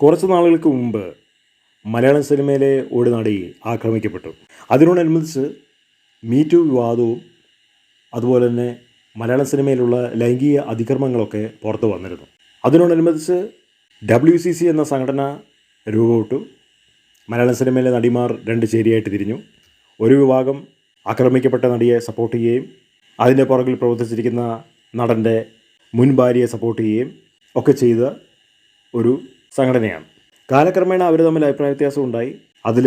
കുറച്ച് നാളുകൾക്ക് മുമ്പ് മലയാളം സിനിമയിലെ ഒരു നടി ആക്രമിക്കപ്പെട്ടു. അതിനോടനുബന്ധിച്ച് മീറ്റു വിവാദവും അതുപോലെ തന്നെ മലയാള സിനിമയിലുള്ള ലൈംഗിക അതിക്രമങ്ങളൊക്കെ പുറത്തു വന്നിരുന്നു. അതിനോടനുബന്ധിച്ച് WCC എന്ന സംഘടന രൂപപ്പെട്ടു. മലയാള സിനിമയിലെ നടിമാർ രണ്ട് ചേരിയായിട്ട് തിരിഞ്ഞു. ഒരു വിഭാഗം ആക്രമിക്കപ്പെട്ട നടിയെ സപ്പോർട്ട് ചെയ്യുകയും അതിൻ്റെ പുറകിൽ പ്രവർത്തിച്ചിരിക്കുന്ന നടൻ്റെ മുൻ ഭാര്യയെ സപ്പോർട്ട് ചെയ്യുകയും ഒക്കെ ചെയ്ത ഒരു സംഘടനയാണ്. കാലക്രമേണ അവർ തമ്മിൽ അഭിപ്രായ വ്യത്യാസം ഉണ്ടായി. അതിൽ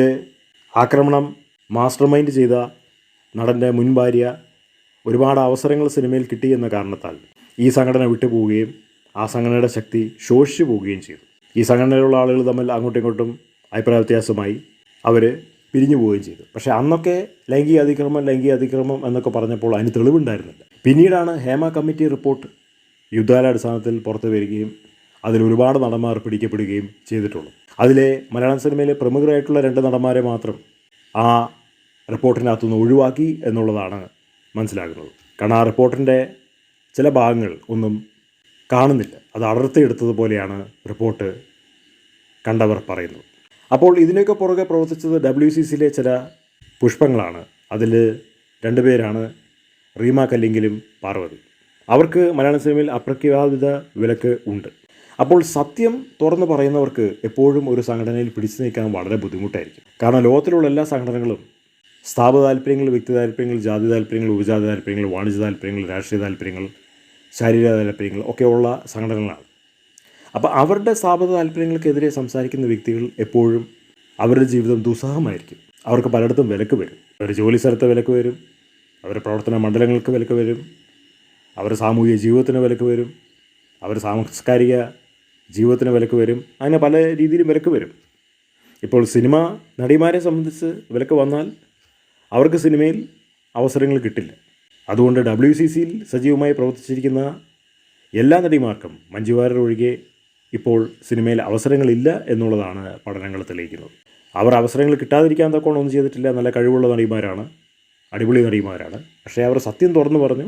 ആക്രമണം മാസ്റ്റർ മൈൻഡ് ചെയ്ത നടൻ്റെ മുൻ ഭാര്യ ഒരുപാട് അവസരങ്ങൾ സിനിമയിൽ കിട്ടിയെന്ന കാരണത്താൽ ഈ സംഘടന വിട്ടുപോവുകയും ആ സംഘടനയുടെ ശക്തി ശോഷിച്ചു പോവുകയും ചെയ്തു. ഈ സംഘടനയിലുള്ള ആളുകൾ തമ്മിൽ അങ്ങോട്ടും ഇങ്ങോട്ടും അഭിപ്രായ വ്യത്യാസമായി അവർ പിരിഞ്ഞു പോവുകയും ചെയ്തു. പക്ഷേ അന്നൊക്കെ ലൈംഗിക അതിക്രമം എന്നൊക്കെ പറഞ്ഞപ്പോൾ അതിന് തെളിവുണ്ടായിരുന്നില്ല. പിന്നീടാണ് ഹേമ കമ്മിറ്റി റിപ്പോർട്ട് യുദ്ധാടിസ്ഥാനത്തിൽ പുറത്തു വരികയും അതിൽ ഒരുപാട് നടന്മാർ പിടിക്കപ്പെടുകയും ചെയ്തിട്ടുള്ളൂ. അതിലെ മലയാളം സിനിമയിലെ പ്രമുഖരായിട്ടുള്ള 2 നടന്മാരെ മാത്രം ആ റിപ്പോർട്ടിനകത്തുനിന്ന് ഒഴിവാക്കി എന്നുള്ളതാണ് മനസ്സിലാകുന്നത്. കാരണം ആ റിപ്പോർട്ടിൻ്റെ ചില ഭാഗങ്ങൾ ഒന്നും കാണുന്നില്ല. അത് അടർത്തിയെടുത്തതുപോലെയാണ് റിപ്പോർട്ട് കണ്ടവർ പറയുന്നത്. അപ്പോൾ ഇതിനൊക്കെ പുറകെ പ്രവർത്തിച്ചത് WCCയിലെ ചില പുഷ്പങ്ങളാണ്. അതിൽ 2 പേരാണ് റീമ കല്ലിങ്കലും പാർവതി. അവർക്ക് മലയാള സിനിമയിൽ അപ്രഖ്യാപിത വിലക്ക് ഉണ്ട്. അപ്പോൾ സത്യം തുറന്നു പറയുന്നവർക്ക് എപ്പോഴും ഒരു സംഘടനയിൽ പിടിച്ചു നിൽക്കാൻ വളരെ ബുദ്ധിമുട്ടായിരിക്കും. കാരണം ലോകത്തിലുള്ള എല്ലാ സംഘടനകളും സ്ഥാപന താല്പര്യങ്ങൾ, വ്യക്തി താല്പര്യങ്ങൾ, ജാതി താല്പര്യങ്ങൾ, ഉപജാതി താല്പര്യങ്ങൾ, വാണിജ്യ താല്പര്യങ്ങൾ, രാഷ്ട്രീയ താല്പര്യങ്ങൾ, ശാരീരിക താല്പര്യങ്ങൾ ഒക്കെയുള്ള സംഘടനകളാണ്. അപ്പോൾ അവരുടെ സ്ഥാപന താല്പര്യങ്ങൾക്കെതിരെ സംസാരിക്കുന്ന വ്യക്തികൾ എപ്പോഴും അവരുടെ ജീവിതം ദുസ്സഹമായിരിക്കും. അവർക്ക് പലയിടത്തും വിലക്ക് വരും. അവരുടെ ജോലി സ്ഥലത്ത് വിലക്ക് വരും, അവരുടെ പ്രവർത്തന മണ്ഡലങ്ങൾക്ക് വിലക്ക് വരും, അവരുടെ സാമൂഹിക ജീവിതത്തിന് വിലക്ക് വരും, അവരുടെ സാംസ്കാരിക ജീവിതത്തിന് വിലക്ക് വരും. അങ്ങനെ പല രീതിയിലും വിലക്ക് വരും. ഇപ്പോൾ സിനിമ നടിമാരെ സംബന്ധിച്ച് വിലക്ക് വന്നാൽ അവർക്ക് സിനിമയിൽ അവസരങ്ങൾ കിട്ടില്ല. അതുകൊണ്ട് WCCയിൽ സജീവമായി പ്രവർത്തിച്ചിരിക്കുന്ന എല്ലാ നടിമാർക്കും, മഞ്ജു വാര്യർ ഒഴികെ, ഇപ്പോൾ സിനിമയിൽ അവസരങ്ങളില്ല എന്നുള്ളതാണ് പഠനങ്ങൾ തെളിയിക്കുന്നത്. അവർ അവസരങ്ങൾ കിട്ടാതിരിക്കാൻ തക്കോണം ഒന്നും ചെയ്തിട്ടില്ല. നല്ല കഴിവുള്ള നടിമാരാണ്, അടിപൊളി നടിമാരാണ്. പക്ഷേ അവർ സത്യം തുറന്നു പറഞ്ഞു,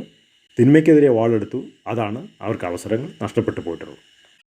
തിന്മയ്ക്കെതിരെ വാളെടുത്തു. അതാണ് അവർക്ക് അവസരങ്ങൾ നഷ്ടപ്പെട്ടു പോയിട്ടുള്ളത്.